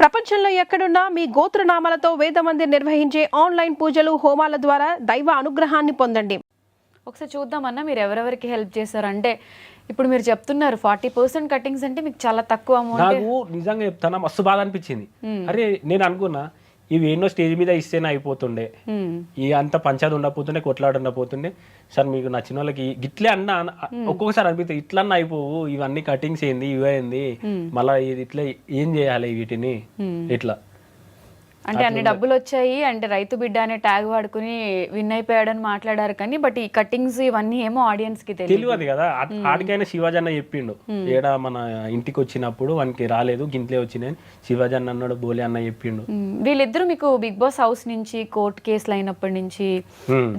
ప్రపంచంలో ఎక్కడున్నా మీ గోత్రనామాలతో వేదమందిర్ నిర్వహించే ఆన్లైన్ పూజలు హోమాల ద్వారా దైవ అనుగ్రహాన్ని పొందండి. ఒకసారి చూద్దామన్నా మీరు ఎవరెవరికి హెల్ప్ చేశారు అంటే ఇప్పుడు మీరు చెప్తున్నారు 40% కటింగ్స్ అంటే మీకు చాలా తక్కువ అమౌంట్. నాకు నిజంగా చెప్తానా మస్తు బాధ అనిపించింది. అరే నేను అనుకున్నా ఇవి ఎన్నో స్టేజ్ మీద ఇస్తేనే అయిపోతుండే, ఈ అంత పంచాయతీ ఉండకపోతుండే, కొట్లాడ ఉండకపోతుండే. సార్ మీకు నచ్చిన వాళ్ళకి గిట్లే అన్న ఒక్కొక్కసారి అనిపిస్తుంది ఇట్లా అన్న అయిపోవు, ఇవన్నీ కటింగ్స్ ఏంది ఇవేంది మళ్ళీ ఇది ఇట్లా ఏం చేయాలి వీటిని ఇట్లా అంటే అన్ని డబ్బులు వచ్చాయి అంటే రైతు బిడ్డ అనే ట్యాగ్ వాడుకుని విన్ అయిపోయాడని మాట్లాడారు కానీ బట్ ఈ కటింగ్స్ ఇవన్నీ ఏమో ఆడియన్స్ కి తెలియదు కదా. ఆడికైనా శివాజీ అన్న చెప్పిండు ఏడా మన ఇంటికి వచ్చినప్పుడు వానికి రాలేదు గింట్లే వచ్చినాయి శివాజీ అన్న అన్నాడు, బోలే అన్న చెప్పిండు. వీళ్ళిద్దరు మీకు బిగ్ బాస్ హౌస్ నుంచి కోర్టు కేసులు అయినప్పటి నుంచి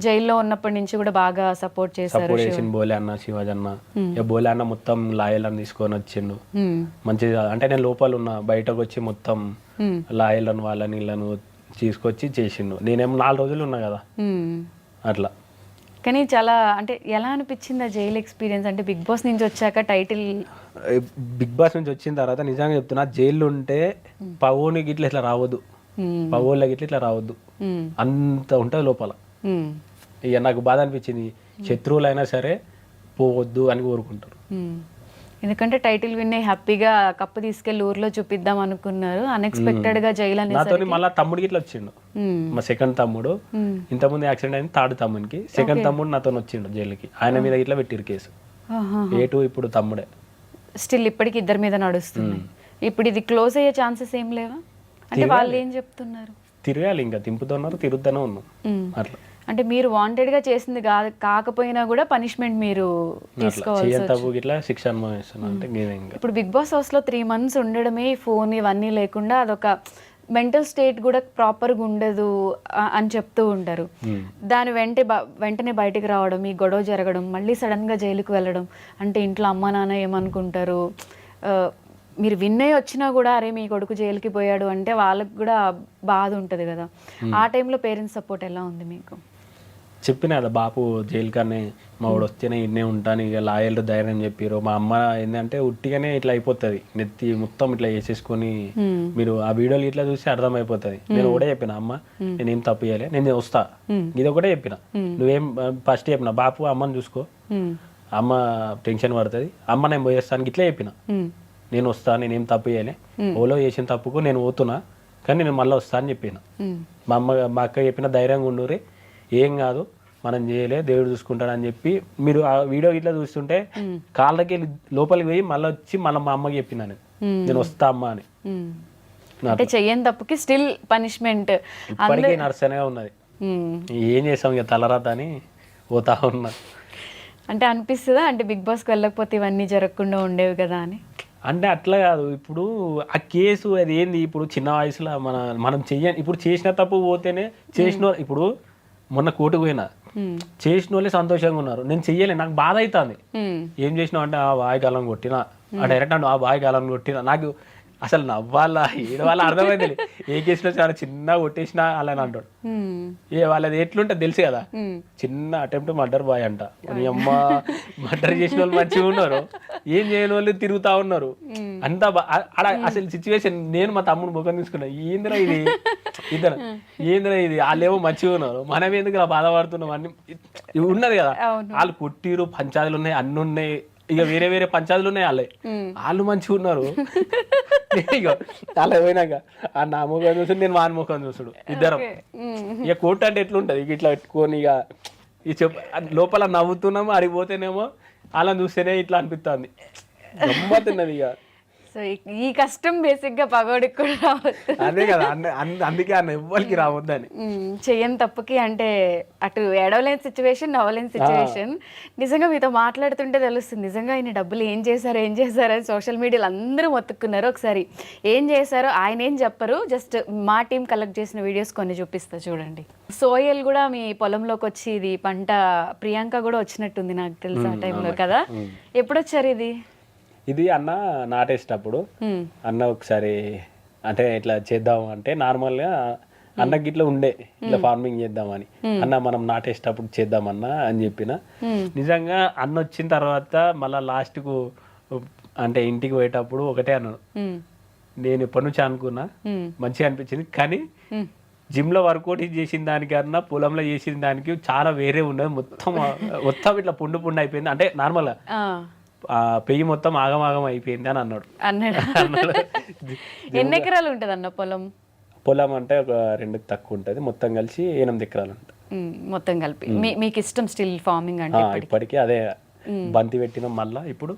జైల్లో ఉన్నప్పటి నుంచి కూడా బాగా సపోర్ట్ చేశారు. బోలే అన్న శివాజీ అన్న బోలే అన్న మొత్తం లాయర్లను తీసుకొని వచ్చిండు మంచిగా. అంటే నేను లోపల ఉన్నా, బయటకు వచ్చి మొత్తం లాయర్లను వాళ్ళని వీళ్ళను తీసుకొచ్చి చేసిండు. నేనేమో 4 రోజులు ఉన్నా కదా అట్లా. కానీ చాలా అంటే ఎలా అనిపించింది ఆ జైలు ఎక్స్పీరియన్స్? అంటే బిగ్ బాస్ నుంచి వచ్చాక టైటిల్ బిగ్ బాస్ నుంచి వచ్చిన తర్వాత నిజంగా చెప్తున్నా జైల్లో ఉంటే పవోని గిట్ల ఇట్లా రావద్దు, పవోళ్ళ గిట్ల ఇట్లా రావద్దు, అంత ఉంటుంది లోపల. ఇక నాకు బాధ అనిపించింది, శత్రువులైనా సరే పోవద్దు అని కోరుకుంటారు. ఎందుకంటే టైటిల్ విన్ హ్యాపీగా కప్పు తీసుకెళ్లి ఊర్లో చూపిద్దాం అనుకున్నారు, అన్ఎక్స్పెక్టెడ్ గా జైలు నాతో మళ్ళీ తమ్ముడు గిట్లా వచ్చిండు. మా సెకండ్ తమ్ముడు ఇంతకుముందు యాక్సిడెంట్ అయింది, థర్డ్ తమ్మునికి. సెకండ్ తమ్ముడు నాతో వచ్చిండు జైలుకి, ఆయన మీద ఇట్లా పెట్టిరు కేసు. ఏటు ఇప్పుడు తమ్ముడే స్టిల్ ఇప్పటికి ఇద్దరి మీద నడుస్తుంది. ఇప్పుడు ఇది క్లోజ్ అయ్యే ఛాన్సెస్ ఏం లేవా? అంటే వాళ్ళు ఏం చెప్తున్నారు? తిరగాలి, ఇంకా తింపుతున్నారు, తిరుగుతూనే ఉన్నాం అట్లా. అంటే మీరు వాంటెడ్ గా చేసింది కాకపోయినా కూడా పనిష్మెంట్ మీరు తీసుకోవాలి. ఇప్పుడు బిగ్ బాస్ హౌస్ లో 3 months ఉండడమే, ఫోన్ ఇవన్నీ లేకుండా అదొక మెంటల్ స్టేట్ కూడా ప్రాపర్గా ఉండదు అని చెప్తూ ఉంటారు. దాని వెంటనే బయటికి రావడం, ఈ గొడవ జరగడం, మళ్ళీ సడన్ గా జైలుకు వెళ్ళడం అంటే ఇంట్లో అమ్మ నాన్న ఏమనుకుంటారు? మీరు విన్ అయ్యి వచ్చినా కూడా అరే మీ కొడుకు జైలుకి పోయాడు అంటే వాళ్ళకి కూడా బాధ ఉంటుంది కదా. ఆ టైంలో పేరెంట్స్ సపోర్ట్ ఎలా ఉంది మీకు? చెప్పిన కదా బాపు జైలు కానీ మా వాడు వస్తేనే ఇన్నే ఉంటాను, ఇక లాయర్లు ధైర్యం చెప్పారు. మా అమ్మ ఏంటంటే ఉట్టిగానే ఇట్లా అయిపోతుంది, నెత్తి మొత్తం ఇట్లా వేసేసుకొని మీరు ఆ వీడియోలు ఇట్లా చూసి అర్థమైపోతుంది. నేను కూడా చెప్పిన అమ్మ నేనేం తప్పు చేయాలి, నేను వస్తా, ఇది ఒకటే చెప్పిన. నువ్వేం ఫస్ట్ చెప్పిన బాపు అమ్మని చూసుకో, అమ్మ టెన్షన్ పడుతుంది, అమ్మ నేను పోయేస్తాను ఇట్లా చెప్పిన. నేను వస్తా, నేనేం తప్పు చేయాలి, ఓలో చేసిన తప్పుకు నేను పోతున్నా కానీ నేను మళ్ళీ వస్తా అని చెప్పిన. మా అక్క చెప్పిన ధైర్యంగా ఉండుర్రి, ఏం కాదు మనం చేయలే దేవుడు చూసుకుంటాడని చెప్పి. మీరు ఆ వీడియో ఇట్లా చూస్తుంటే కాళ్ళకి లోపలికి పోయి మళ్ళీ వచ్చి మళ్ళీ మా అమ్మకి చెప్పిన నేను వస్తా అమ్మ అని. అంటే చెయ్యని తప్పుకి స్టిల్ పనిష్మెంట్ ఇప్పటికీ నర్సనగా ఉన్నది. ఏం చేసాం ఇక తలరాత అని పోతా ఉన్నా. అంటే అనిపిస్తుందా అంటే బిగ్ బాస్కి వెళ్ళకపోతే ఇవన్నీ జరగకుండా ఉండేవి కదా అని? అంటే అట్లా కాదు, ఇప్పుడు ఆ కేసు అది ఏంది, ఇప్పుడు చిన్న వయసులో మనం చెయ్యని, ఇప్పుడు చేసిన తప్పు పోతేనే చేసిన. ఇప్పుడు మొన్న కోర్టుకు పోయినా చేసిన వాళ్ళే సంతోషంగా ఉన్నారు, నేను చెయ్యలే నాకు బాధ అవుతుంది. ఏం చేసినావు అంటే ఆ బాయ్ గాలం కొట్టినా, ఆ డైరెక్ట్ అంటే ఆ బాయ్ గాలం కొట్టినా. నాకు అసలు నవ్వాలా ఏడవాళ్ళ అర్థమైంది. ఏ కేసులో చాలా చిన్నగా కొట్టేసినా అలా అని అంటాడు. వాళ్ళది ఎట్లుంటే తెలుసు కదా, చిన్న అటెంప్ట్ మర్డర్ బాయ్ అంట. నీ అమ్మ మర్డర్ చేసిన వాళ్ళు మంచిగా ఉన్నారు, ఏం చేయని వాళ్ళు తిరుగుతా ఉన్నారు. అంతా అసలు సిచ్యువేషన్ నేను మా తమ్ముడు ముఖం తీసుకున్నా, ఏంద్రా ఇది ఇద్దరు ఏంద్రా ఇది, వాళ్ళేమో మంచిగా ఉన్నారు, మనం ఎందుకు ఇలా బాధపడుతున్నాం అన్ని ఉన్నది కదా. వాళ్ళు కొట్టిరు, పంచాయతీలు ఉన్నాయి, అన్ని ఉన్నాయి, ఇక వేరే వేరే పంచాయతీలు ఉన్నాయి, వాళ్ళు మంచిగా ఉన్నారు. ఇక అలా పోయినాక ఆ నా ముఖం చూసుడు, నేను వాని ముఖం చూసుడు, ఇద్దరం. ఇక కోర్టు అంటే ఎట్లుంటది, ఇక ఇట్లా పెట్టుకొని ఇక ఈ లోపల నవ్వుతున్నాము, అడిగిపోతేనేమో అలా చూస్తేనే ఇట్లా అనిపిస్తుంది, గమ్మతున్నది. ఇక సో ఈ కష్టం బేసిక్ గా పగోడికి కూడా రావద్దు, అదే కదా, అందుకే అన్న ఎవ్వరికి రావద్దని. చెయ్యని తప్పుకి అంటే అటు ఏడవలేని సిచ్యువేషన్, నవ్వలేని సిచ్యువేషన్. నిజంగా మీతో మాట్లాడుతుంటే తెలుస్తుంది నిజంగా ఆయన డబ్బులు ఏం చేశారు అని సోషల్ మీడియాలో అందరూ మొత్తుకున్నారు. ఒకసారి ఏం చేశారో ఆయన ఏం చెప్పరు, జస్ట్ మా టీం కలెక్ట్ చేసిన వీడియోస్ కొన్ని చూపిస్తా చూడండి. సోయల్ కూడా మీ పొలంలోకి వచ్చి ఇది పంట, ప్రియాంక కూడా వచ్చినట్టుంది నాకు తెలుసు ఆ టైంలో కదా. ఎప్పుడు వచ్చారు ఇది అన్న నాటేసేటప్పుడు అన్న ఒకసారి అంటే ఇట్లా చేద్దాం అంటే నార్మల్గా అన్నకి ఇట్లా ఉండే ఇట్లా ఫార్మింగ్ చేద్దామని. అన్న మనం నాటేసేటప్పుడు చేద్దామన్నా అని చెప్పిన. నిజంగా అన్న వచ్చిన తర్వాత మళ్ళీ లాస్ట్కు అంటే ఇంటికి పోయేటప్పుడు ఒకటే అన్నాడు, నేను ఎప్పటి నుంచి అనుకున్నా ఉమ్, మంచిగా అనిపించింది. కానీ ఉమ్. జిమ్ లో వర్కౌట్ చేసిన దానికన్నా పొలంలో చేసిన దానికి చాలా వేరే ఉన్నది. మొత్తం ఇట్లా పుండు అయిపోయింది. అంటే నార్మల్ ఆ, పెయ్యి మొత్తం ఆగమాగం అయిపోయింది అని అన్నాడు. అన్నాడు. ఎన్ని ఎకరాలు ఉంటుంది అన్న పొలం? పొలం అంటే ఒక 2 తక్కువ ఉంటుంది, మొత్తం కలిసి 8 ఎకరాలు ఉంటుంది. మొత్తం కలిపి మీకు ఇష్టం స్టిల్ ఫార్మింగ్ అంటే? ఇప్పటికీ అదే బంతి పెట్టినాం, మళ్ళా ఇప్పుడు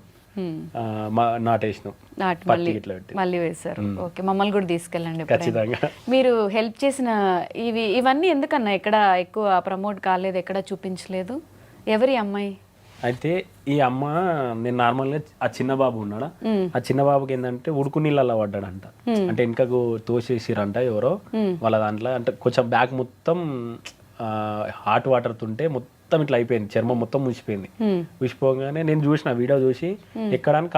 నాటేసినాం, నాటి పత్తి ఇట్లా పెట్టి మళ్ళీ వేశారు. ఓకే, మమ్మల్ని కూడా తీసుకెళ్ళండి ఎప్పుడైనా. ఖచ్చితంగా. మీరు హెల్ప్ చేసిన ఇవన్నీ ఎందుకన్నా ఎక్కడ ఎక్కువ ప్రమోట్ కాలేదు, ఎక్కడ చూపించలేదు? ఎవరి అమ్మాయి? అయితే ఈ అమ్మ నేను నార్మల్గా ఆ చిన్న బాబు ఉన్నాడా, ఆ చిన్న బాబుకి ఏంటంటే ఉడుకు నీళ్ళల్లో పడ్డాడంట. అంటే వెనకకు తోసేసిరంట ఎవరో వాళ్ళ దాంట్లో. అంటే కొంచెం బ్యాక్ మొత్తం హాట్ వాటర్ తుంటే మొత్తం ఇట్లా అయిపోయింది, చర్మం మొత్తం ముసిపోయింది. ముసిపోగానే నేను చూసిన వీడియో చూసి ఎక్కడానికి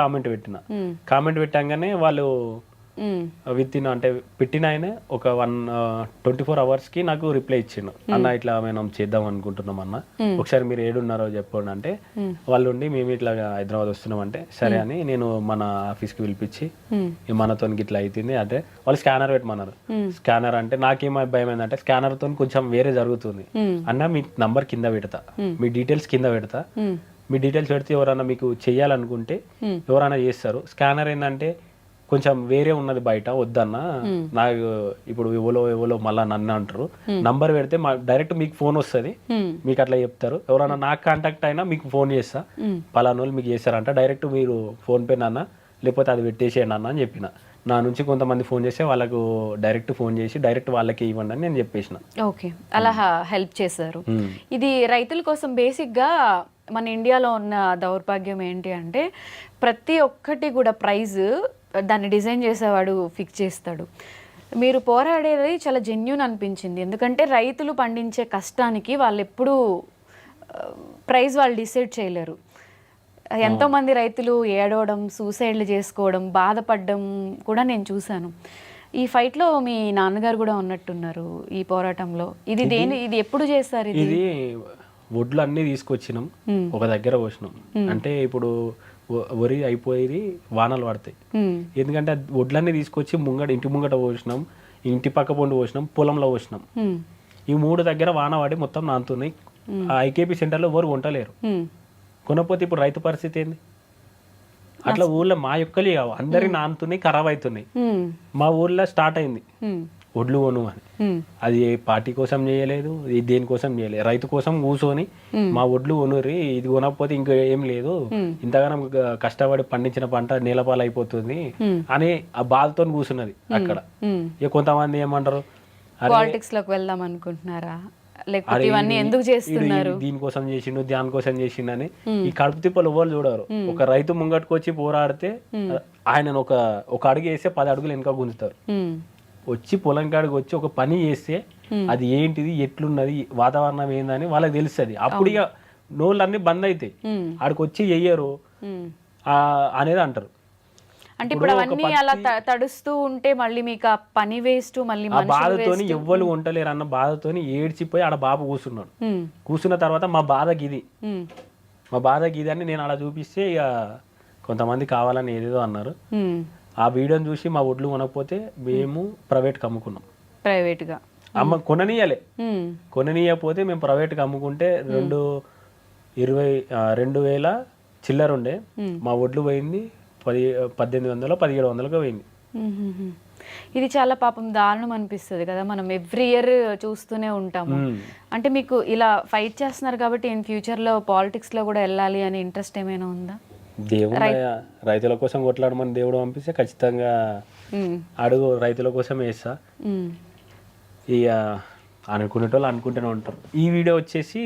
కామెంట్ పెట్టాగానే వాళ్ళు విత్ ఇన్ అంటే పెట్టిన ఆయన ఒక 24 hours కి నాకు రిప్లై ఇచ్చిండు. అన్న ఇట్లా మనం చేద్దాం అనుకుంటున్నాం అన్న, ఒకసారి మీరు ఏడున్నారో చెప్పండి అంటే, వాళ్ళు ఉండి మేము ఇట్లా హైదరాబాద్ వస్తున్నాం అంటే సరే అని నేను మన ఆఫీస్కి పిలిపించి మనతో ఇట్లా అవుతుంది అంటే వాళ్ళు స్కానర్ పెట్టమన్నారు. స్కానర్ అంటే నాకేం భయం ఏంటంటే స్కానర్ తో కొంచెం వేరే జరుగుతుంది అన్న, మీ నంబర్ కింద పెడతా, మీ డీటెయిల్స్ కింద పెడతా, మీ డీటెయిల్స్ పెడితే ఎవరైనా మీకు చెయ్యాలనుకుంటే ఎవరైనా చేస్తారు. స్కానర్ ఏంటంటే కొంచెం వేరే ఉన్నది బయట, వద్దన్న నాకు ఇప్పుడు ఎవరో మళ్ళీ నన్ను అంటారు. నంబర్ పెడితే డైరెక్ట్ మీకు ఫోన్ వస్తుంది, మీకు అట్లా చెప్తారు. ఎవరైనా నాకు కాంటాక్ట్ అయినా మీకు ఫోన్ చేస్తా, పలానా వాళ్ళు మీకు చేస్తారంట, డైరెక్ట్ మీరు ఫోన్ పే నాన్న లేకపోతే అది పెట్టేసేయండి అన్న అని చెప్పిన. నా నుంచి కొంతమంది ఫోన్ చేస్తే వాళ్ళకు డైరెక్ట్ ఫోన్ చేసి డైరెక్ట్ వాళ్ళకి ఇవ్వండి అని నేను చెప్పేసిన. ఓకే, అలా హెల్ప్ చేశారు. ఇది రైతుల కోసం బేసిక్గా మన ఇండియాలో ఉన్న దౌర్భాగ్యం ఏంటి అంటే ప్రతి ఒక్కటి కూడా ప్రైజ్ దాన్ని డిజైన్ చేసేవాడు ఫిక్స్ చేస్తాడు. మీరు పోరాడేది చాలా జెన్యూన్ అనిపించింది. ఎందుకంటే రైతులు పండించే కష్టానికి వాళ్ళు ఎప్పుడూ ప్రైజ్ వాళ్ళు డిసైడ్ చేయలేరు. ఎంతోమంది రైతులు ఏడవడం, సూసైడ్లు చేసుకోవడం, బాధపడడం కూడా నేను చూశాను. ఈ ఫైట్లో మీ నాన్నగారు కూడా ఉన్నట్టున్నారు ఈ పోరాటంలో. ఇది ఎప్పుడు చేస్తారు? ఇది వడ్లు అన్నీ తీసుకొచ్చినాం, ఒక దగ్గర పోసినాం. అంటే ఇప్పుడు వరి అయిపోయేది వానలు పడతాయి, ఎందుకంటే వడ్లన్నీ తీసుకొచ్చి ఇంటి ముంగట పోసినాం, ఇంటి పక్క పొండు పోసినాం, పొలంలో పోసినాం. ఈ 3 దగ్గర వాన పడి మొత్తం నానుతున్నాయి. ఆ ఐకేపీ సెంటర్లో ఎవరు కొంటలేరు. కొనకపోతే ఇప్పుడు రైతు పరిస్థితి ఏంది? అట్లా ఊళ్ళో మా యొక్కలే కావు, అందరి నానుతున్నాయి, ఖరాబ్ అవుతున్నాయి. మా ఊర్లో స్టార్ట్ అయింది వడ్లు కొను అని. అది ఏ పార్టీ కోసం చేయలేదు, ఇది దేనికోసం చేయలేదు, రైతు కోసం కూర్చొని మా వడ్లు కొనుర్రి, ఇది కొనకపోతే ఇంకా ఏం లేదు, ఇంతగానం కష్టపడి పండించిన పంట నేలపాలు అయిపోతుంది అని ఆ బాధతో కూర్చున్నది అక్కడ. ఇక కొంతమంది ఏమంటారు, పాలిటిక్స్ లోకి వెళ్దాం అనుకుంటున్నారా, లేకపోతే ఇవన్నీ ఎందుకు చేస్తున్నారు, దీనికోసం చేసిండు దానికోసం చేసిండు అని ఈ కడుపు తిప్పలు ఎవరు చూడరు. ఒక రైతు ముంగట్టుకు వచ్చి పోరాడితే ఆయన ఒక అడుగు వేస్తే 10 అడుగులు వెనక గుంజుతారు. వచ్చి పొలం కాడికి వచ్చి ఒక పని చేస్తే అది ఏంటిది, ఎట్లున్నది, వాతావరణం ఏందని వాళ్ళకి తెలుస్తుంది. అప్పుడు ఇక నోళ్ళన్నీ బంద్ అవుతాయి, ఆడికి వచ్చి చెయ్యరు అనేది అంటారు. అంటే ఇప్పుడు అవన్నీ అలా తడుస్తూ ఉంటే మళ్ళీ మీకు ఆ పని వేస్ట్, మళ్ళీ ఆ బాధతోని ఎవ్వరు ఉండలేరు అన్న బాధతోని ఏడ్చిపోయి ఆడ బాబు కూర్చున్నాడు. కూర్చున్న తర్వాత మా బాధకి ఇది అని నేను అలా చూపిస్తే ఇక కొంతమంది కావాలని ఏదేదో అన్నారు. ఆ వీడియోని చూసి మా ఒడ్లు కొనకపోతే మేము ప్రైవేట్కి అమ్ముకున్నాం. ప్రైవేట్గా కొననీయకపోతే మేము ప్రైవేట్గా అమ్ముకుంటే 2,000 చిల్లర ఉండే, మా ఒడ్లు పోయింది 1,800 1,700 పోయింది. ఇది చాలా పాపం దారుణం అనిపిస్తుంది కదా, మనం ఎవ్రీ ఇయర్ చూస్తూనే ఉంటాము. అంటే మీకు ఇలా ఫైట్ చేస్తున్నారు కాబట్టి ఇన్ ఫ్యూచర్లో పాలిటిక్స్లో కూడా వెళ్ళాలి అనే ఇంట్రెస్ట్ ఏమైనా ఉందా? దేవుడు రైతుల కోసం కొట్లాడమని దేవుడు పంపిస్తే ఖచ్చితంగా అడుగు రైతుల కోసం వేస్తా. ఇక అనుకునేటోళ్ళు అనుకుంటూనే ఉంటారు. ఈ వీడియో వచ్చేసి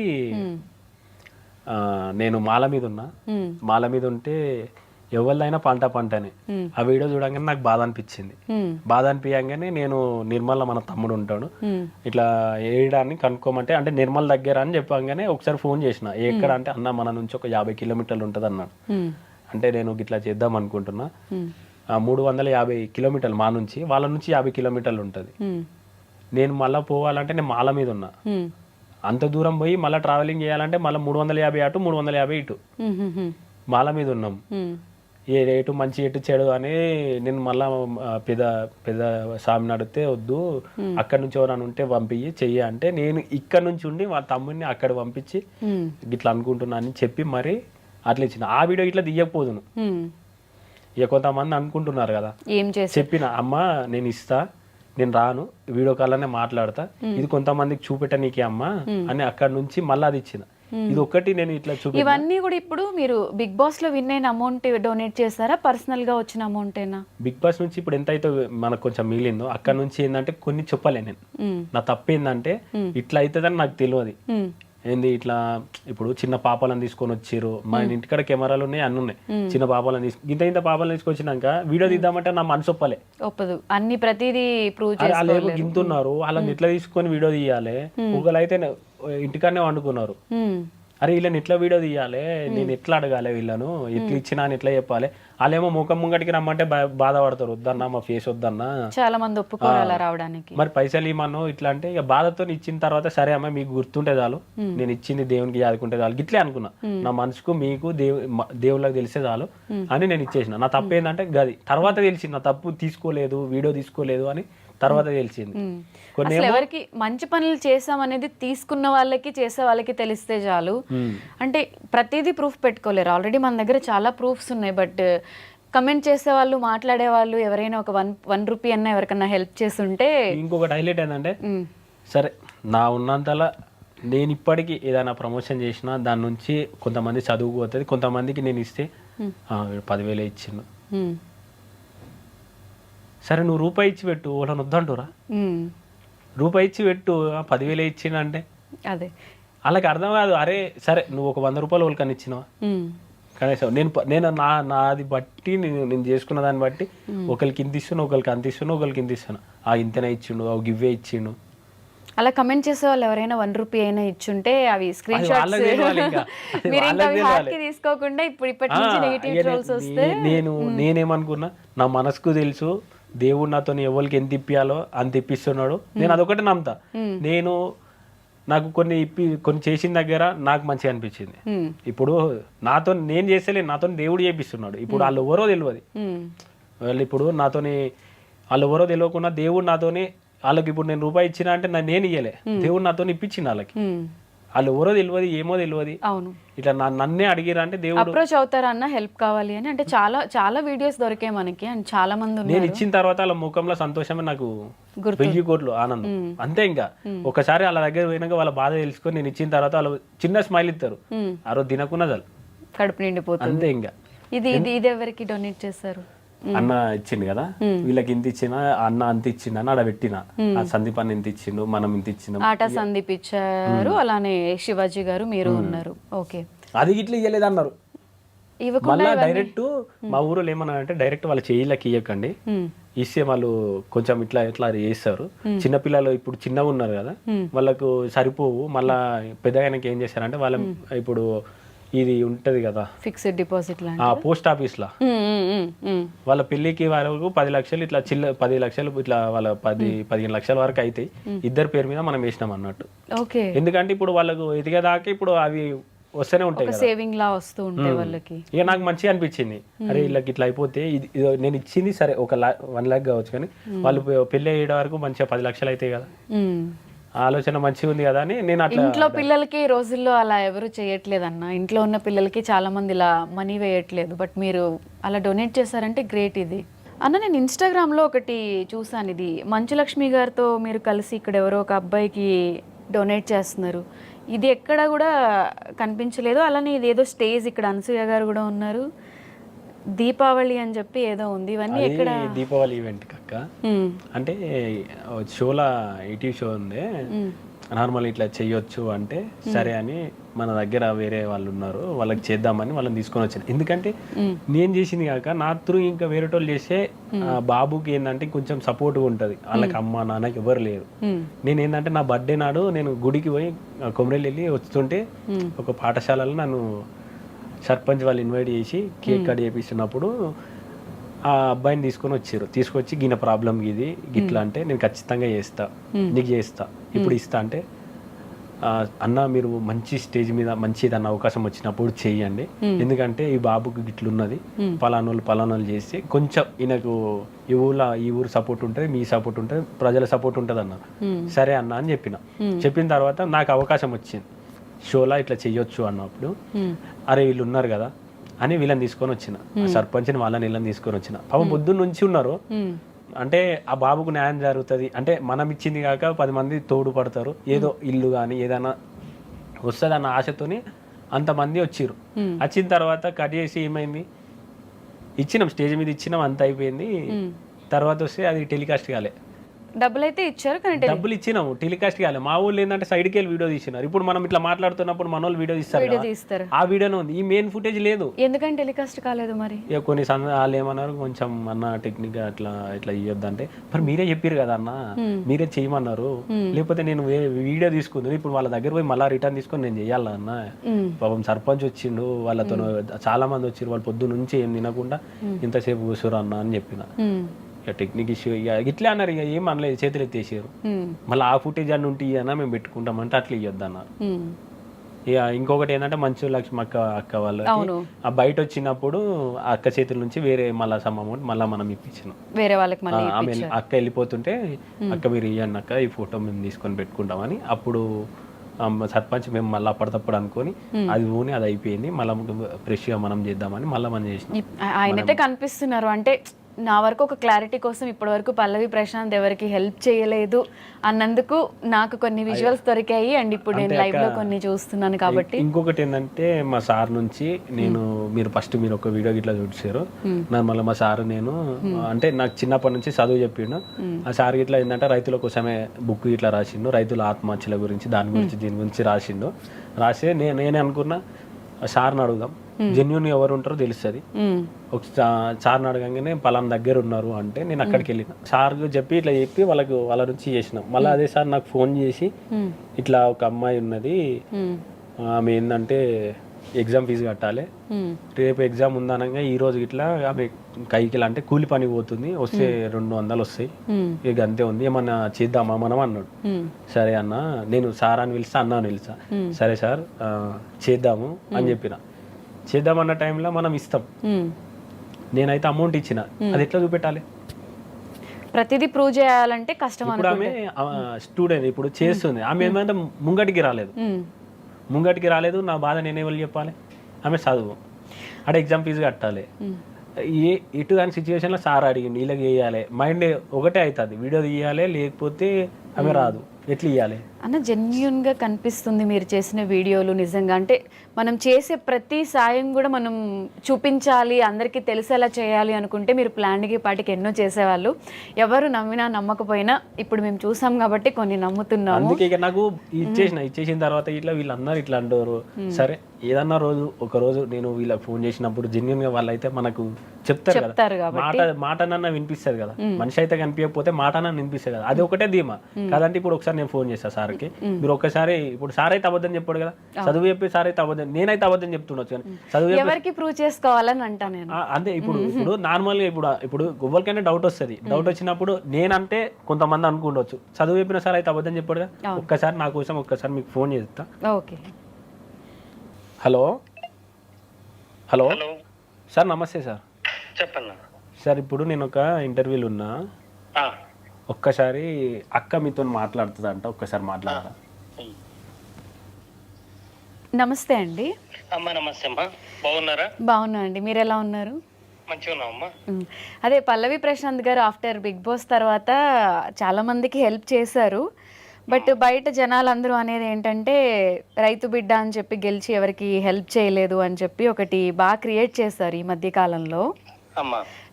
నేను మాల మీద ఉంటే ఎవరిదైనా పంటనే. ఆ వీడియో చూడంగానే నాకు బాధ అనిపించగానే నేను నిర్మల్ మన తమ్ముడు ఉంటాడు, ఇట్లా వేయడాన్ని కనుక్కోమంటే అంటే నిర్మల్ దగ్గర అని చెప్పగానే ఒకసారి ఫోన్ చేసిన. ఎక్కడ అంటే అన్న మన నుంచి ఒక 50 కిలోమీటర్లు ఉంటుంది అన్నాడు. అంటే నేను ఇట్లా చేద్దాం అనుకుంటున్నా, 350 కిలోమీటర్లు మా నుంచి, వాళ్ళ నుంచి 50 కిలోమీటర్లు ఉంటుంది. నేను మళ్ళీ పోవాలంటే నేను మాల మీద ఉన్నా, అంత దూరం పోయి మళ్ళీ ట్రావెలింగ్ చేయాలంటే మళ్ళీ 350 అటు 350 ఇటు, మాల మీద ఉన్నాం. ఏ ఎటు మంచి ఎటు చెడు అని నేను మళ్ళా పెద్ద పెద్ద స్వామిని అడిగితే వద్దు, అక్కడ నుంచి ఎవరైనా ఉంటే పంపించి చెయ్యి అంటే నేను ఇక్కడ నుంచి ఉండి వాళ్ళ తమ్ముడిని అక్కడ పంపించి ఇట్లా అనుకుంటున్నా అని చెప్పి మరి అట్లా ఇచ్చిన. ఆ వీడియో ఇట్లా తీయకపోదును. ఇక కొంతమంది అనుకుంటున్నారు కదా, ఏం చేసి చెప్పిన అమ్మ నేను ఇస్తా, నేను రాను, వీడియో కాల్లోనే మాట్లాడతా, ఇది కొంతమందికి చూపెట్టనీకి అమ్మ అని అక్కడ నుంచి మళ్ళీ అది ఇచ్చిన. ఇది ఒకటి నేను ఇట్లా చూపి. ఇవన్నీ కూడా ఇప్పుడు మీరు బిగ్ బాస్ లో విన్ అయిన అమౌంట్ డొనేట్ చేస్తారా, పర్సనల్ గా వచ్చిన అమౌంట్ ఏనా? బిగ్ బాస్ నుంచి ఇప్పుడు ఎంత అయితే మనకు కొంచెం మిగిలిందో అక్కడ నుంచి ఏంటంటే కొన్ని చెప్పలే నేను. నా తప్పు ఏంటంటే ఇట్లా అవుతుందని నాకు తెలియదు. ఏంది ఇట్లా ఇప్పుడు చిన్న పాపాలను తీసుకొని వచ్చారు, మా ఇంటికాడ కెమెరాలు ఉన్నాయి, అన్ని ఉన్నాయి. చిన్న పాపాలను ఇంత పాపాలను తీసుకొచ్చినాక వీడియో తీద్దామంటే నా మనసు ఒప్పదు. అన్ని ప్రతిదీ ప్రూవ్ వాళ్ళు గింతున్నారు, వాళ్ళని ఎట్లా తీసుకొని వీడియో తీయాలి. ఒకళ్ళైతే ఇంటికాడనే వండుకున్నారు, అరే వీళ్ళని ఎట్లా వీడియో తీయాలి, నేను ఎట్లా అడగాలి, వీళ్ళను ఎట్లా ఇచ్చినా అని ఎట్లా చెప్పాలి. వాళ్ళేమో ముఖం ముంగటికి రమ్మంటే బాధపడతారు, వద్దన్నా మా ఫేస్ వద్దన్నా. చాలా మంది ఒప్పుకోరు అలా రావడానికి. మరి పైసలు ఇమ్మను ఇట్లా అంటే ఇక బాధతో ఇచ్చిన తర్వాత సరే అమ్మ మీకు గుర్తుంటే చాలు, నేను ఇచ్చింది దేవునికి యాదుకుంటే చాలు ఇట్లే అనుకున్నా. నా మనసుకు మీకు దేవుళ్ళకి తెలిసే చాలు అని నేను ఇచ్చేసిన. నా తప్పు ఏంటంటే గది తర్వాత తెలిసింది, నా తప్పు తీసుకోలేదు, వీడియో తీసుకోలేదు అని తర్వాత తెలిసింది. అసలు ఎవరికి మంచి పనులు చేసాం అనేది తీసుకున్న వాళ్ళకి చేసే వాళ్ళకి తెలిస్తే చాలు. అంటే ప్రతిదీ ప్రూఫ్ పెట్టుకోలేరు, ఆల్రెడీ మన దగ్గర చాలా ప్రూఫ్స్ ఉన్నాయి. బట్ కమెంట్ చేసే వాళ్ళు, మాట్లాడే వాళ్ళు ఎవరైనా ఒక వన్ రూపీ అన్నా ఎవరికన్నా హెల్ప్ చేస్తుంటే. ఇంకొకటి హైలైట్ ఏంటంటే సరే నా ఉన్నంతలా నేను ఇప్పటికీ ఏదైనా ప్రమోషన్ చేసినా దాని నుంచి కొంతమంది చదువుకుపోతుంది, కొంతమందికి నేను ఇస్తే 10,000 ఇచ్చిండు, సరే నువ్వు రూపాయి ఇచ్చి పెట్టు, వాళ్ళని వద్దంటురా, రూపాయి ఇచ్చి పెట్టు 10,000 ఇచ్చిన అంటే అదే వాళ్ళకి అర్థం కాదు. అరే సరే నువ్వు ఒక 100 రూపాయలు వాళ్ళకని ఇచ్చినావా కనీసం, నేను నాది బట్టి నేను చేసుకున్న దాన్ని బట్టి ఒకరికి ఇంత ఇస్తున్నా, ఒకరికి అంత ఇస్తున్నా, ఒకరికి ఇంత ఇస్తున్నా, ఇంతనే ఇచ్చిండు, గివ్వే ఇచ్చిండు. అలా కమెంట్ చేసే వాళ్ళు ఎవరైనా 1 రూపీ అయినా ఇచ్చుంటే అవి స్క్రీన్ షాట్స్ మీరు ఇంకా హార్ట్కి తీసుకోకుండా ఇప్పటి నుంచి నెగటివ్ ట్రోల్స్ వస్తే నేనేమనుకున్నా, నా మనసుకు తెలుసు దేవుడు నాతో ఎవరికి ఎంత ఇప్పియాలో అంత ఇప్పిస్తున్నాడు, నేను అదొకటి నమ్ముతా. నాకు కొన్ని చేసిన దగ్గర నాకు మంచిగా అనిపించింది. ఇప్పుడు నాతో నేను చేస్తలే, నాతో దేవుడు చేపిస్తున్నాడు. ఇప్పుడు వాళ్ళు ఎవరో తెలియదు, వాళ్ళు ఇప్పుడు నాతోని వాళ్ళు ఎవరో తెలియకుండా దేవుడు నాతోని వాళ్ళకి ఇప్పుడు నేను రూపాయి ఇచ్చినా అంటే నేను ఇయ్యలే, దేవుడు నాతో ఇప్పించింది వాళ్ళకి. వాళ్ళు ఎవరో తెలియదు, ఏమో తెలియదు. అవును, ఇట్లా నన్నే అడిగిరా అంటే దేవుడు అప్రోచ్ అవుతారా అన్న హెల్ప్ కావాలి అని. అంటే చాలా వీడియోస్ దొరికాయి మనకి, అండ్ చాలా మంది నేను ఇచ్చిన తర్వాత వాళ్ళ ముఖంలో సంతోషమే నాకు 1000 కోట్లు ఆనందం అంతే. ఇంకా ఒకసారి వాళ్ళ దగ్గర పోయినాక వాళ్ళ బాధ తెలుసుకొని నేను ఇచ్చిన తర్వాత వాళ్ళు చిన్న స్మైల్ ఇస్తారు, ఆ రోజు తినకున్నా చాలు కడుపు నిండిపోతుంది అంతే. ఇంకా ఇది ఎవరికి డొనేట్ చేస్తారు? అన్న ఇచ్చిండు కదా, వీళ్ళకి ఇంత ఇచ్చిన, అన్న అంత ఇచ్చిండు అని ఆడ పెట్టిన. ఆ సందీప్ అన్న ఇంత ఇచ్చిండు, మనం ఇంత ఇచ్చినాం. ఆట సందీప్ ఇచ్చారు, అలానే శివాజీ గారు మీరు ఉన్నారు. ఓకే, అది ఇట్లా ఇయ్యలేదు అన్నారు. మళ్ళా డైరెక్ట్ మా ఊరిలో ఏమన్నా అంటే డైరెక్ట్ వాళ్ళ చేయిలకి ఇయ్యకండి, ఇస్తే వాళ్ళు కొంచెం ఇట్లా చేస్తారు. చిన్నపిల్లలు ఇప్పుడు చిన్నగా ఉన్నారు కదా, వాళ్ళకు సరిపోవు. మళ్ళా పెద్దగానికి ఏం చేశారంటే వాళ్ళ ఇప్పుడు ఇది ఉంటది కదా ఫిక్స్డ్ డిపాజిట్ పోస్ట్ ఆఫీస్ లా వాళ్ళ పెళ్లికి వరకు 10 లక్షలు ఇట్లా 10 లక్షలు ఇట్లా వాళ్ళ 15 లక్షల వరకు అవుతాయి, ఇద్దరు పేరు మీద మనం వేసినాం అన్నట్టు. ఎందుకంటే ఇప్పుడు వాళ్ళకు ఎదిగేదాకా ఇప్పుడు అవి వస్తూనే ఉంటాయి కదా, సేవింగ్ లా వస్తూ ఉంటాయి వాళ్ళకి. ఇక నాకు మంచిగా అనిపించింది, అరే వీళ్ళకి ఇట్లా అయిపోతే నేను ఇచ్చింది సరే 1 లాక్ కావచ్చు, కానీ వాళ్ళు పెళ్లి అయ్యే వరకు మంచిగా 10 లక్షలు అవుతాయి కదా, ఆలోచన మంచిగా ఉంది కదా అని నేను అట్లా. ఇంట్లో పిల్లలకి ఈ రోజుల్లో అలా ఎవరు చేయట్లేదు అన్న, ఇంట్లో ఉన్న పిల్లలకి చాలా మంది ఇలా మనీ వేయట్లేదు. బట్ మీరు అలా డొనేట్ చేశారంటే గ్రేట్. ఇది అన్న నేను ఇన్స్టాగ్రామ్లో ఒకటి చూసాను, ఇది మంచులక్ష్మి గారితో మీరు కలిసి ఇక్కడ ఎవరో ఒక అబ్బాయికి డొనేట్ చేస్తున్నారు. ఇది ఎక్కడ కూడా కనిపించలేదు. అలానే ఇది ఏదో స్టేజ్, ఇక్కడ అనసూయ గారు కూడా ఉన్నారు, దీపావళి అని చెప్పి ఏదో ఉంది. ఇవన్నీ ఎక్కడ? దీపావళి ఈవెంట్ అక్క, అంటే షోలా ఈటీవీ షో ఉంది, నార్మల్ ఇట్లా చెయ్యొచ్చు అంటే సరే అని మన దగ్గర వేరే వాళ్ళు ఉన్నారు, వాళ్ళకి చేద్దామని వాళ్ళని తీసుకొని వచ్చాను. ఎందుకంటే నేను చేసింది కాక నా త్రూ ఇంకా వేరే వాళ్ళు చేస్తే బాబుకి ఏంటంటే కొంచెం సపోర్ట్గా ఉంటుంది, వాళ్ళకి అమ్మ నాన్నకి ఎవరు లేరు. నేను ఏంటంటే నా బర్త్డే నాడు నేను గుడికి పోయి కొమరేలు వెళ్ళి వస్తుంటే ఒక పాఠశాలలో నన్ను సర్పంచ్ వాళ్ళు ఇన్వైట్ చేసి కేక్ కట్ చేపిస్తున్నప్పుడు ఆ అబ్బాయిని తీసుకొచ్చి గిన ప్రాబ్లం ఇది గిట్లా అంటే నేను ఖచ్చితంగా చేస్తా, నీకు చేస్తా, ఇప్పుడు ఇస్తా అంటే అన్న మీరు మంచి స్టేజ్ మీద మంచి ఏదన్నా అవకాశం వచ్చినప్పుడు చేయండి, ఎందుకంటే ఈ బాబుకి ఇట్లున్నది, పలానోళ్ళు చేస్తే కొంచెం ఈయనకు ఈ ఊరు సపోర్ట్ ఉంటుంది, మీ సపోర్ట్ ఉంటుంది, ప్రజల సపోర్ట్ ఉంటుంది అన్న. సరే అన్న అని చెప్పిన తర్వాత నాకు అవకాశం వచ్చింది షోలా ఇట్లా చెయ్యొచ్చు అన్నప్పుడు, అరే వీళ్ళు ఉన్నారు కదా అని వీళ్ళని తీసుకొని వచ్చిన, సర్పంచ్ని వాళ్ళని వీళ్ళని తీసుకొని వచ్చిన. పాపం పొద్దున్న నుంచి ఉన్నారు, అంటే ఆ బాబుకు న్యాయం జరుగుతుంది అంటే మనం ఇచ్చింది కాక 10 మంది తోడు పడతారు, ఏదో ఇల్లు కానీ ఏదైనా వస్తుంది అన్న ఆశతోని అంతమంది వచ్చిర్రు. వచ్చిన తర్వాత కట్ చేసి ఏమైంది, ఇచ్చినాం స్టేజ్ మీద ఇచ్చినాం, అంత అయిపోయింది. తర్వాత వస్తే అది టెలికాస్ట్ కాలే. డబ్బులు అయితే ఇచ్చారు కానీ డబ్బులు ఇచ్చినాము, టెలికాస్ట్ కాలే. మా ఊళ్ళు ఏంటంటే సైడ్కి వెళ్ళి వీడియో తీసినారు. ఇప్పుడు మనం ఇట్లా మాట్లాడుతున్నప్పుడు మన వాళ్ళు వీడియో తీస్తారు, ఆ వీడియోనే ఉంది, ఈ మెయిన్ ఫుటేజ్ లేదు. ఎందుకంటే టెలికాస్ట్ కాలేదు మరి? ఇక కొన్ని వాళ్ళు ఏమన్నారు, కొంచెం అన్న టెక్నిక్ అట్లా ఇట్లా ఇవ్వద్దంటే, మరి మీరే చెప్పారు కదా అన్న, మీరే చేయమన్నారు, లేకపోతే నేను వీడియో తీసుకుంది ఇప్పుడు వాళ్ళ దగ్గర పోయి మళ్ళీ రిటర్న్ తీసుకొని నేను చెయ్యాలా అన్న. పాపం సర్పంచ్ వచ్చిండు, వాళ్ళతో చాలా మంది వచ్చిర్రు, వాళ్ళు పొద్దు నుంచి ఏం తినకుండా ఇంతసేపు కూర్చోరు అన్న అని చెప్పిన. ఇక టెక్నిక్ ఇష్యూ ఇక ఇట్లా అన్నారు, ఇక ఏం అనలేదు, చేతులు ఎత్తేసారు. మళ్ళీ ఆ ఫుటేజ్ అన్న ఉంటే ఇవ్వనా మేము పెట్టుకుంటామంటే అట్లా ఇవ్వద్దు అన్నారు. ఇక ఇంకొకటి ఏంటంటే మంచు లక్ష్మి అక్క వాళ్ళు ఆ బయట వచ్చినప్పుడు ఆ అక్క చేతుల నుంచి వేరే మళ్ళీ సమ్ అమౌంట్ మళ్ళీ మనం ఇప్పించినాం వేరే వాళ్ళకి. ఆమె అక్క వెళ్ళిపోతుంటే అక్క మీరు ఇవ్వండి అక్క, ఈ ఫోటో మేము తీసుకొని పెట్టుకుంటామని అప్పుడు సర్పంచ్ మేము మళ్ళీ అప్పటికప్పుడు అనుకొని అది ఊని అది అయిపోయింది, మళ్ళీ ఫ్రెష్గా మనం చేద్దామని మళ్ళీ మనం చేసినాం. ఆయనైతే కనిపిస్తున్నారు, అంటే నా వరకు ఒక క్లారిటీ కోసం ఇప్పటి వరకు పల్లవి ప్రశాంత్ ఎవరికి హెల్ప్ చేయలేదు అన్నందుకు నాకు కొన్ని విజువల్స్ దొరికాయి, అండ్ ఇప్పుడు నేను లైవ్ లో కొన్ని చూస్తున్నాను కాబట్టి. ఇంకొకటి ఏంటంటే మా సార్ నుంచి నేను మీరు ఒక వీడియో ఇట్లా చూసారు మళ్ళీ మా సార్ నేను అంటే నాకు చిన్నప్పటి నుంచి చదువు చెప్పిండు. ఆ సార్ ఇట్లా ఏంటంటే రైతుల కోసమే బుక్ ఇట్లా రాసిండు, రైతుల ఆత్మహత్యల గురించి దీని గురించి రాసిండు. రాసి నేనే అనుకున్నా సార్ని అడుగుదాం, జెన్యున్ ఎవరు ఉంటారో తెలుస్తుంది. ఒక సార్ని అడగంగానే పలానా దగ్గర ఉన్నారు అంటే నేను అక్కడికి వెళ్ళిన, సార్ చెప్పి ఇట్లా చెప్పి వాళ్ళ నుంచి చేసినాం. మళ్ళీ అదే సార్ నాకు ఫోన్ చేసి ఇట్లా ఒక అమ్మాయి ఉన్నది, ఆమె ఏంటంటే ఎగ్జామ్ ఫీజు కట్టాలి, రేపు ఎగ్జామ్ ఉందనగా ఈ రోజు ఇట్లా ఆమె కైకి అంటే కూలి పని పోతుంది, వస్తే 200 వస్తాయి, ఇక అంతే ఉంది, ఏమన్నా చేద్దామా మనం అన్నాడు. సరే అన్న, నేను సార్ అని పిలిస్తా, అన్న అని పిలిస్తా, సరే సార్ చేద్దాము అని చెప్పిన. చేద్దామన్న టైంలో మనం ఇస్తాం, నేనైతే అమౌంట్ ఇచ్చిన, అది ఎట్లా చూపెట్టాలి? ప్రతిదీ ప్రూవ్ చేయాలంటే కష్టం. ఇప్పుడు ఆమె స్టూడెంట్ ఇప్పుడు చేస్తుంది, ఆమె ఏమంటే ముంగటికి రాలేదు, నా బాధ నేనే వాళ్ళు చెప్పాలి? ఆమె చదువు అక్కడ ఎగ్జామ్ ఫీజు కట్టాలి, ఎటు కాని సిచ్యువేషన్లో సార్ అడిగింది వీళ్ళకి వేయాలి, మైండ్ ఒకటే అవుతుంది, వీడియో తీయాలి లేకపోతే ఆమె రాదు, ఎట్లా ఇవ్వాలి అన్న? జెన్యున్గా కనిపిస్తుంది మీరు చేసిన వీడియోలు, నిజంగా అంటే మనం చేసే ప్రతి సాయం కూడా మనం చూపించాలి, అందరికీ తెలిసేలా చేయాలి అనుకుంటే మీరు ప్లాన్కి పాటికి ఎన్నో చేసేవాళ్ళు. ఎవరు నమ్మినా నమ్మకపోయినా ఇప్పుడు మేము చూసాం కాబట్టి కొన్ని నమ్ముతున్నాము. అందుకే ఇక నాకు ఇచ్చేసిన తర్వాత ఇట్లా వీళ్ళందరూ ఇట్లా అంటారు. సరే ఏదన్నా ఒక రోజు నేను వీళ్ళకి ఫోన్ చేసినప్పుడు జెన్యున్ గా వాళ్ళైతే మనకు చెప్తారు కదా, మాటనన్నా వినిపిస్తుంది కదా, మనిషి అయితే కనిపించకపోతే మాటనన్నా వినిపిస్తుంది కదా, అది ఒకటే ధీమా కాదంటే. ఇప్పుడు ఒకసారి నేను ఫోన్ చేస్తాను సార్కి, మీరు ఒక్కసారి ఇప్పుడు సార్ అయితే అబద్ధం చెప్పాడు కదా, చదువు చెప్పి సార్ అయితే అబద్ధం, నేనైతే అబద్ధం చెప్తుండొచ్చు కానీ చదువు ఎవరికి ప్రూవ్ చేసుకోవాలని అంటా నేను. అంతే ఇప్పుడు నార్మల్ గా ఇప్పుడు ఎవరికైనా డౌట్ వస్తుంది, డౌట్ వచ్చినప్పుడు నేనంటే కొంతమంది అనుకుండొచ్చు, చదువు చెప్పిన సార్ అయితే అబద్ధం చెప్పాడు కదా, ఒక్కసారి నా కోసం ఒక్కసారి మీకు ఫోన్ చేస్తా. ఓకే. హలో సార్, నమస్తే సార్. చెప్పండి సార్, ఇప్పుడు నేను ఒక ఇంటర్వ్యూలో ఉన్నా, ఒక్కసారి అక్క మీతో మాట్లాడుతుందంట, ఒక్కసారి మాట్లాడరా? నమస్తే అండి. అమ్మా నమస్తే అమ్మా, బాగున్నారా? బాగున్నా అండి, మీరు ఎలా ఉన్నారు? మంచిగా ఉన్నామమ్మా. అదే పల్లవి ప్రశాంత్ గారు ఆఫ్టర్ బిగ్ బాస్ తర్వాత చాలా మందికి హెల్ప్ చేశారు, బట్ బయట జనాలందరూ అనేది ఏంటంటే రైతు బిడ్డ అని చెప్పి గెలిచి ఎవరికి హెల్ప్ చేయలేదు అని చెప్పి ఒకటి బాగా క్రియేట్ చేశారు ఈ మధ్య కాలంలో.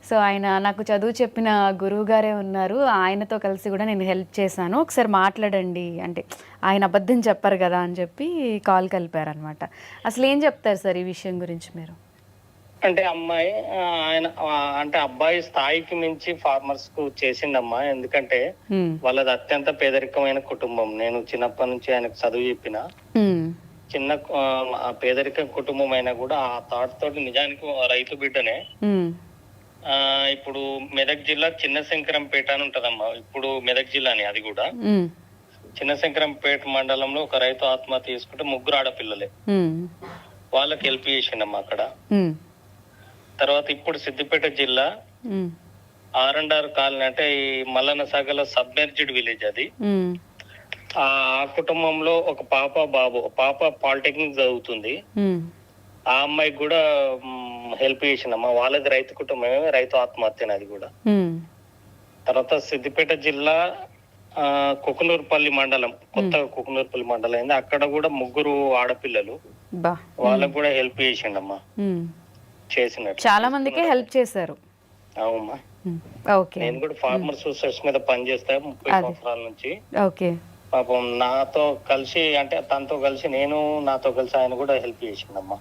సో ఆయన నాకు చదువు చెప్పిన గురువు గారే ఉన్నారు, ఆయనతో కలిసి కూడా నేను హెల్ప్ చేశాను, ఒకసారి మాట్లాడండి అంటే ఆయన అబద్ధం చెప్పారు కదా అని చెప్పి కాల్ కలిపారనమాట. అసలు ఏం చెప్తారు సార్ ఈ విషయం గురించి మీరు? అంటే అమ్మాయి ఆయన అంటే అబ్బాయి స్థాయికి మించి ఫార్మర్స్ కు చేసిండమ్మా, ఎందుకంటే వాళ్ళది అత్యంత పేదరికమైన కుటుంబం. నేను చిన్నప్పటి నుంచి ఆయనకు చదువు చెప్పిన, చిన్న పేదరిక కుటుంబం అయినా కూడా ఆ థాట్ తోటి నిజానికి రైతు బిడ్డనే. ఇప్పుడు మెదక్ జిల్లా చిన్న శంకరంపేట అని ఉంటదమ్మా, ఇప్పుడు మెదక్ జిల్లాని, అది కూడా చిన్నశంకరంపేట మండలంలో ఒక రైతు ఆత్మహత్య చేసుకుంటే 3 ఆడపిల్లలే, వాళ్ళకి హెల్ప్ చేసిండమ్మా అక్కడ. తర్వాత ఇప్పుడు సిద్దిపేట జిల్లా R&R కాలనీ అంటే ఈ మల్లన్న సాగర్లో సబ్మెర్జ్డ్ విలేజ్ అది. ఆ కుటుంబంలో ఒక పాప బాబు, పాప పాలిటెక్నిక్ చదువుతుంది. ఆ అమ్మాయికి కూడా హెల్ప్ చేసిందమ్మా. వాళ్ళది రైతు కుటుంబమే, రైతు ఆత్మహత్య అది కూడా. తర్వాత సిద్దిపేట జిల్లా కుకునూరుపల్లి మండలం, కొత్త కుకునూరుపల్లి మండలం అయింది. అక్కడ కూడా 3 ఆడపిల్లలు, వాళ్ళకు కూడా హెల్ప్ చేసిండమ్మా. చేసినట్టు చాలా మందికి హెల్ప్ చేశారు. అవునమ్మా. ఓకే, నేను కూడా ఫార్మర్ సూసైడ్స్ మీద పనిచేస్తా 30 సంవత్సరాల నుంచి. ఓకే. పాపం నాతో కలిసి, అంటే తనతో కలిసి నేను, నాతో కలిసి ఆయన కూడా హెల్ప్ చేసిండమ్మా.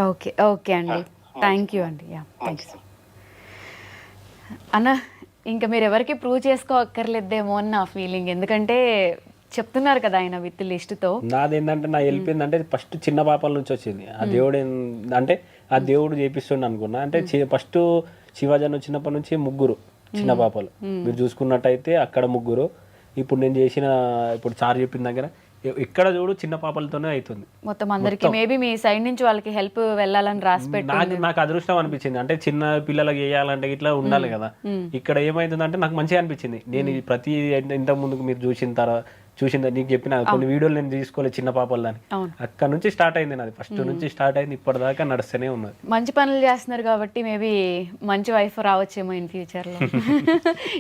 ఓకే, ఓకే అండి, థ్యాంక్ యూ అండి. మంచిది అన్న, ఇంకా మీరు ఎవరికి ప్రూవ్ చేసుకోక్కర్లేదేమో అని నా ఫీలింగ్, ఎందుకంటే చెప్తున్నారు కదా ఆయన విత్ లిస్ట్తో. నాదేంటంటే నా హెల్ప్ ఏంటంటే ఫస్ట్ చిన్న పాపల నుంచి వచ్చింది. ఆ దేవుడు అంటే ఆ దేవుడు చేపిస్తుండ అనుకున్నా. అంటే ఫస్ట్ శివాజీ వచ్చినప్పటి నుంచి 3 చిన్న పాపలు మీరు చూసుకున్నట్టయితే, అక్కడ 3. ఇప్పుడు నేను చేసిన, ఇప్పుడు సార్ చెప్పిన దగ్గర ఎక్కడ చూడు చిన్న పాపలతోనే అవుతుంది మొత్తం అందరికి. మేబీ మీ సైడ్ నుంచి వాళ్ళకి హెల్ప్ వెళ్ళాలని రాసి పెట్టి నాకు అదృష్టం అనిపించింది. అంటే చిన్న పిల్లలకి చేయాలంటే ఇట్లా ఉండాలి కదా. ఇక్కడ ఏమైతుందంటే నాకు మంచిగా అనిపించింది. నేను ప్రతి ఇంతకు ముందుకు మీరు చూసిందా నీకు చెప్పిన కొన్ని వీడియోలు నేను తీసుకోలేదు చిన్న పాపలు దాన్ని. అక్కడ నుంచి స్టార్ట్ అయింది నాది, ఫస్ట్ నుంచి స్టార్ట్ అయింది, ఇప్పటిదాకా నడుస్తూనే ఉన్నది. మంచి పనులు చేస్తున్నారు కాబట్టి మేబీ మంచి వైఫ్ రావచ్చేమో ఇన్ ఫ్యూచర్లో.